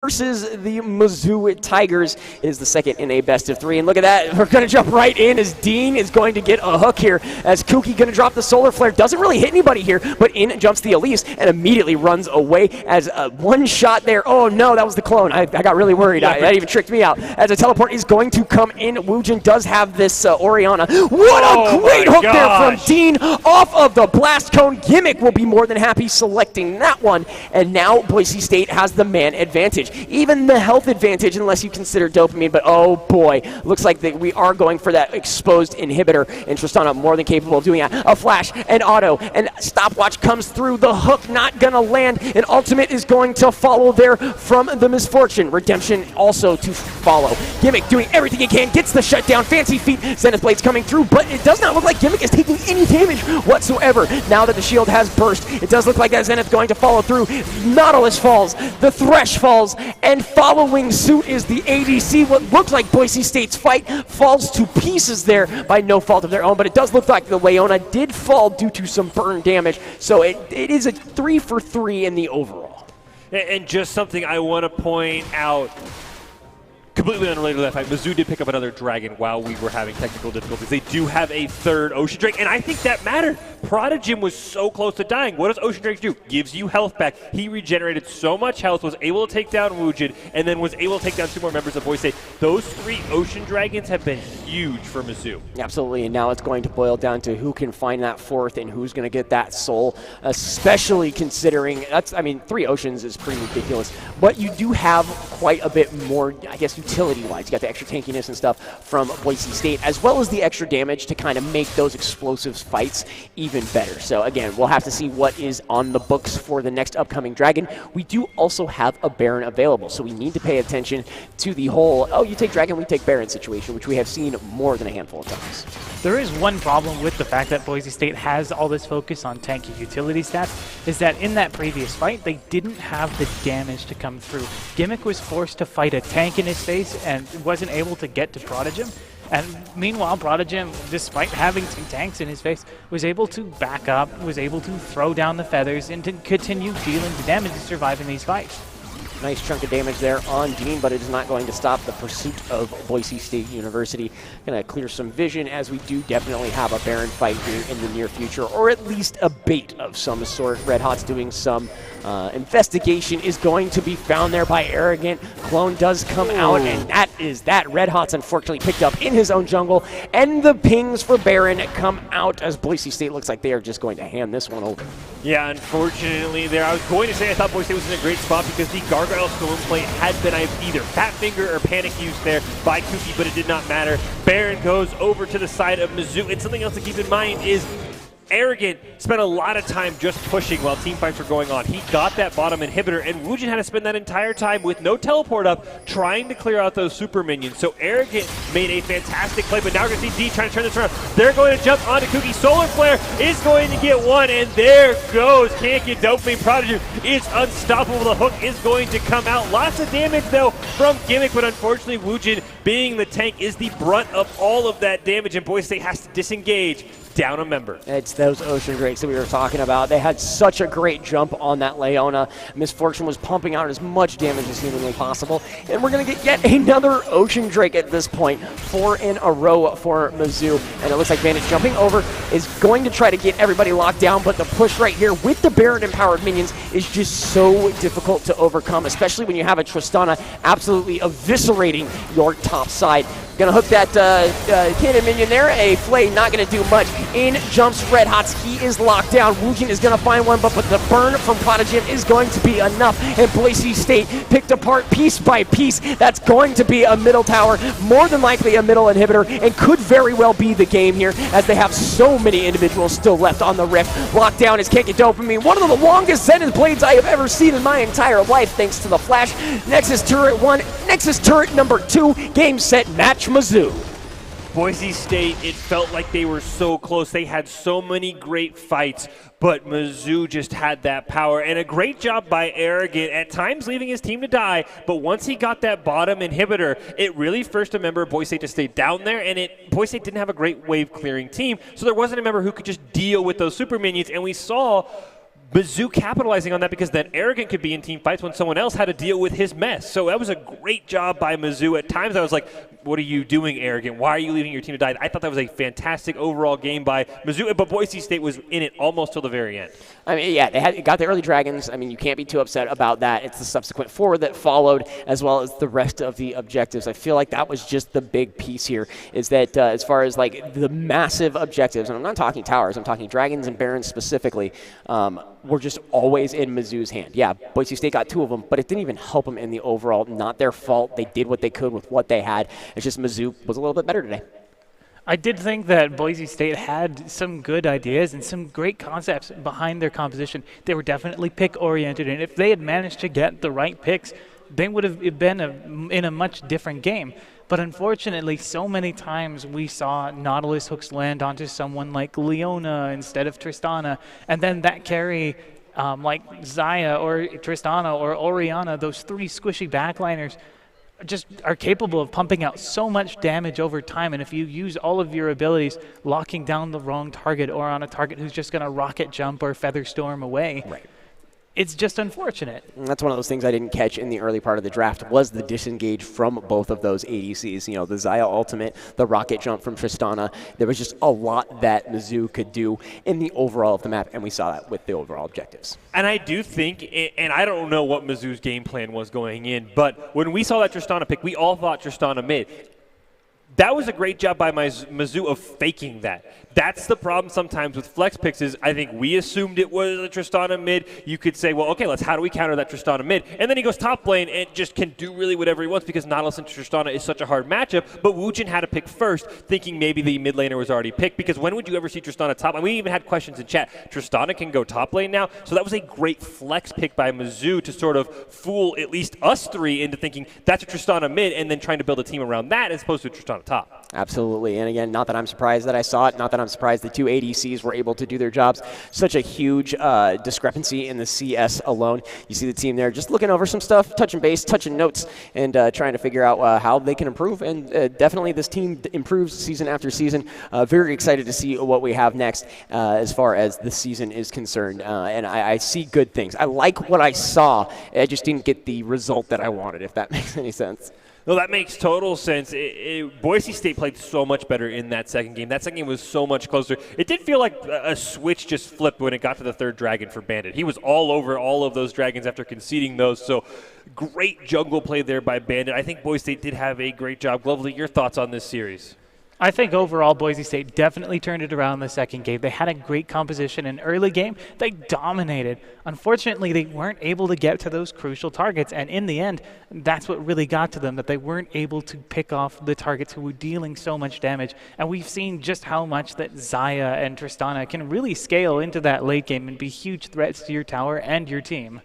versus the Mizzou Tigers. It is the second in a best of three. And look at that. We're going to jump right in as Dean is going to get a hook here. As Kuki going to drop the solar flare. Doesn't really hit anybody here, but in jumps the Elise and immediately runs away as one shot there. Oh no, that was the clone. I got really worried. That even tricked me out. As a teleport is going to come in. Woojin does have this Orianna. What a great hook there from Dean off of the blast cone. Gimmick will be more than happy selecting that one. And now Boise State has the man advantage. Even the health advantage, unless you consider dopamine, but oh boy, looks like we are going for that exposed inhibitor, and Tristana more than capable of doing that. A flash, and auto, and stopwatch comes through, the hook not gonna land, and ultimate is going to follow there from the Misfortune. Redemption also to follow. Gimmick doing everything he can, gets the shutdown, fancy feet, Zenith Blade's coming through, but it does not look like Gimmick is taking any damage whatsoever. Now that the shield has burst, it does look like that Zenith going to follow through. Nautilus falls, the Thresh falls, and following suit is the ADC. What looks like Boise State's fight falls to pieces there by no fault of their own, but it does look like the Leona did fall due to some burn damage, so it is a 3 for 3 in the overall. And just something I want to point out, completely unrelated to that fight, Mizzou did pick up another dragon while we were having technical difficulties. They do have a third Ocean Drake, and I think that mattered. Prodigy was so close to dying. What does Ocean Drake do? Gives you health back. He regenerated so much health, was able to take down Woojin, and then was able to take down 2 more members of Boise State. Those 3 Ocean Dragons have been huge for Mizzou. Absolutely, and now it's going to boil down to who can find that 4th and who's going to get that soul, especially considering, 3 Oceans is pretty ridiculous, but you do have quite a bit more, I guess, utility-wise. You got the extra tankiness and stuff from Boise State, as well as the extra damage to kind of make those explosive fights even better. So again, we'll have to see what is on the books for the next upcoming dragon. We do also have a Baron available, so we need to pay attention to the whole, oh, you take dragon, we take Baron situation, which we have seen more than a handful of times. There is one problem with the fact that Boise State has all this focus on tanky utility stats, is that in that previous fight, they didn't have the damage to come through. Gimmick was forced to fight a tank in his face and wasn't able to get to Prodigy. And meanwhile, Prodigy, despite having 2 tanks in his face, was able to back up, was able to throw down the feathers, and to continue dealing the damage to survive in these fights. Nice chunk of damage there on Dean, but it is not going to stop the pursuit of Boise State University. Going to clear some vision, as we do definitely have a Baron fight here in the near future, or at least a bait of some sort. Red Hot's doing some investigation, is going to be found there by Arrogant. Clone does come out, and that is that. Red Hot's unfortunately picked up in his own jungle, and the pings for Baron come out as Boise State looks like they are just going to hand this one over. Yeah, unfortunately there. I was going to say I thought Boise State was in a great spot because the Gargoyle Storm play had been either Fat Finger or Panic used there by Kuki, but it did not matter. Baron goes over to the side of Mizzou, and something else to keep in mind is Arrogant spent a lot of time just pushing while team fights were going on. He got that bottom inhibitor, and Woojin had to spend that entire time with no teleport up trying to clear out those super minions. So Arrogant made a fantastic play, but now we're going to see D trying to turn this around. They're going to jump onto Kuki. Solar Flare is going to get one, and there goes. Can't get dopamine. Prodigy is unstoppable. The hook is going to come out. Lots of damage, though, from Gimmick, but unfortunately, Woojin, being the tank, is the brunt of all of that damage, and Boise State has to disengage. Down a member. It's those Ocean Drakes that we were talking about. They had such a great jump on that Leona. Misfortune was pumping out as much damage as humanly possible. And we're going to get yet another Ocean Drake at this point. 4 in a row for Mizzou. And it looks like Bandit jumping over is going to try to get everybody locked down, but the push right here with the Baron empowered minions is just so difficult to overcome, especially when you have a Tristana absolutely eviscerating your top side. Gonna hook that cannon minion there. A Flay not gonna do much. In jumps Red Hots. He is locked down. Woojin is gonna find one, but the burn from Prodigy is going to be enough. And Boise State picked apart piece by piece. That's going to be a middle tower, more than likely a middle inhibitor, and could very well be the game here, as they have so many individuals still left on the Rift. Lockdown is Can't Get Dopamine. One of the longest Zenith Blades I have ever seen in my entire life, thanks to the flash. Nexus Turret 1, Nexus Turret number 2, game, set, match. Mizzou. Boise State, it felt like they were so close. They had so many great fights, but Mizzou just had that power. And a great job by Arrogant, at times leaving his team to die, but once he got that bottom inhibitor, it really forced a member of Boise State to stay down there, and Boise State didn't have a great wave clearing team, so there wasn't a member who could just deal with those super minions, and we saw Mizzou capitalizing on that because then Arrogant could be in team fights when someone else had to deal with his mess. So that was a great job by Mizzou. At times I was like, what are you doing, Arrogant? Why are you leaving your team to die? I thought that was a fantastic overall game by Mizzou, but Boise State was in it almost till the very end. I mean, yeah, they got the early Dragons. I mean, you can't be too upset about that. It's the subsequent forward that followed, as well as the rest of the objectives. I feel like that was just the big piece here, is that as far as like the massive objectives, and I'm not talking towers, I'm talking Dragons and Barons specifically, were just always in Mizzou's hand. Yeah, Boise State got 2 of them, but it didn't even help them in the overall. Not their fault. They did what they could with what they had. It's just Mizzou was a little bit better today. I did think that Boise State had some good ideas and some great concepts behind their composition. They were definitely pick-oriented, and if they had managed to get the right picks, they would have been in a much different game. But unfortunately, so many times we saw Nautilus hooks land onto someone like Leona instead of Tristana, and then that carry like Zaya or Tristana or Oriana, those 3 squishy backliners, just are capable of pumping out so much damage over time, and if you use all of your abilities locking down the wrong target or on a target who's just going to rocket jump or feather storm away, right, it's just unfortunate. And that's one of those things I didn't catch in the early part of the draft was the disengage from both of those ADCs. You know, the Zaya ultimate, the rocket jump from Tristana. There was just a lot that Mizzou could do in the overall of the map, and we saw that with the overall objectives. And I do think, and I don't know what Mizzou's game plan was going in, but when we saw that Tristana pick, we all thought Tristana mid. That was a great job by Mizzou of faking that. That's the problem sometimes with flex picks is I think we assumed it was a Tristana mid. You could say, well, okay, how do we counter that Tristana mid? And then he goes top lane and just can do really whatever he wants because Nautilus and Tristana is such a hard matchup. But Woojin had to pick first, thinking maybe the mid laner was already picked because when would you ever see Tristana top? And we even had questions in chat. Tristana can go top lane now? So that was a great flex pick by Mizzou to sort of fool at least us 3 into thinking that's a Tristana mid and then trying to build a team around that as opposed to a Tristana top. Absolutely. And again, not that I'm surprised that I saw it, not that I'm surprised the 2 ADCs were able to do their jobs. Such a huge discrepancy in the CS alone. You see the team there just looking over some stuff, touching base, touching notes, and trying to figure out how they can improve. And definitely this team improves season after season. Very excited to see what we have next as far as the season is concerned. And I see good things. I like what I saw. I just didn't get the result that I wanted, if that makes any sense. No, that makes total sense. Boise State played so much better in that second game. That second game was so much closer. It did feel like a switch just flipped when it got to the 3rd dragon for Bandit. He was all over all of those dragons after conceding those. So great jungle play there by Bandit. I think Boise State did have a great job. Glovely, your thoughts on this series? I think overall Boise State definitely turned it around in the second game. They had a great composition in early game. They dominated. Unfortunately, they weren't able to get to those crucial targets, and in the end, that's what really got to them, that they weren't able to pick off the targets who were dealing so much damage. And we've seen just how much that Zaya and Tristana can really scale into that late game and be huge threats to your tower and your team.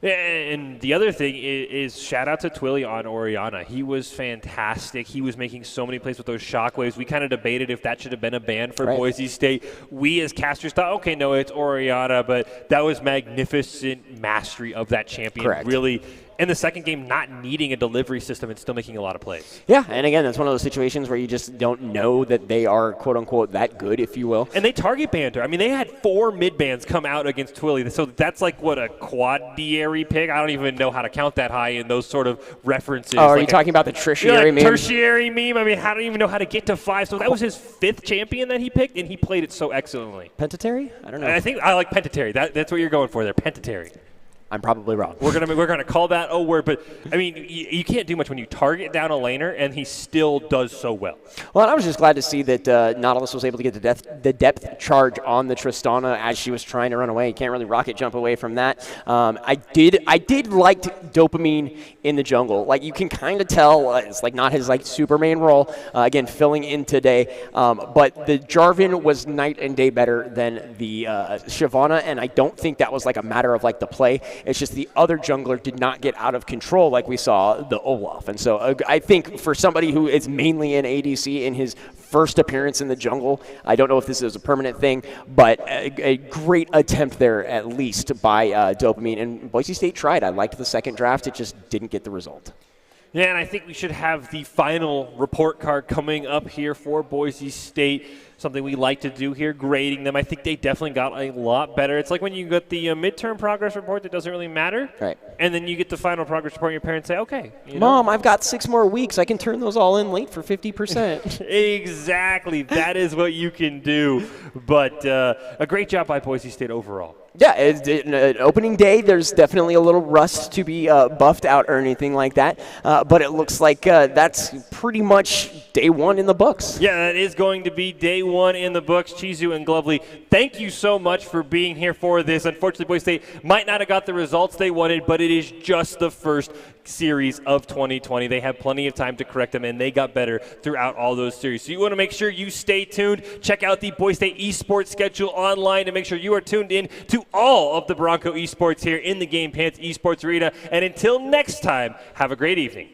And the other thing is shout out to Twilly on Oriana. He was fantastic. He was making so many plays with those shockwaves. We kind of debated if that should have been a ban for Boise State. We as casters thought, okay, no, it's Oriana, but that was magnificent mastery of that champion. Correct. Really, in the second game, not needing a delivery system and still making a lot of plays. Yeah, and again, that's one of those situations where you just don't know that they are, quote-unquote, that good, if you will. And they target banned her. I mean, they had 4 mid-bans come out against Twilly, so that's like, what, a quadiary pick? I don't even know how to count that high in those sort of references. Oh, are you talking about the tertiary meme? Tertiary meme. I mean, I don't even know how to get to 5. So that was his 5th champion that he picked, and he played it so excellently. Pentatary? I don't know. I think I like Pentatary. That's what you're going for there, Pentatary. I'm probably wrong. We're gonna call that a word, but I mean, you can't do much when you target down a laner, and he still does so well. Well, I was just glad to see that Nautilus was able to get the depth charge on the Tristana as she was trying to run away. You can't really rocket jump away from that. I did like Dopamine in the jungle. Like, you can kind of tell it's like not his like Superman role. Again, filling in today, but the Jarvan was night and day better than the Shyvana, and I don't think that was like a matter of like the play. It's just the other jungler did not get out of control like we saw the Olaf. And so I think for somebody who is mainly an ADC in his first appearance in the jungle, I don't know if this is a permanent thing, but a great attempt there at least by Dopamine. And Boise State tried. I liked the second draft. It just didn't get the result. Yeah, and I think we should have the final report card coming up here for Boise State. something we like to do here, grading them. I think they definitely got a lot better. It's like when you get the midterm progress report that doesn't really matter, right? And then you get the final progress report and your parents say, okay. Mom, I've got 6 more weeks. I can turn those all in late for 50%. Exactly. That is what you can do. But a great job by Boise State overall. Yeah, opening day, there's definitely a little rust to be buffed out or anything like that. But it looks like that's pretty much day 1 in the books. Yeah, that is going to be day 1 in the books. Chizu and Glovely, thank you so much for being here for this. Unfortunately, Boise State might not have got the results they wanted, but it is just the first series of 2020. They have plenty of time to correct them, and they got better throughout all those series. So you want to make sure you stay tuned. Check out the Boise State esports schedule online to make sure you are tuned in to all of the Bronco esports here in the Game Pants Esports Arena. And until next time, have a great evening.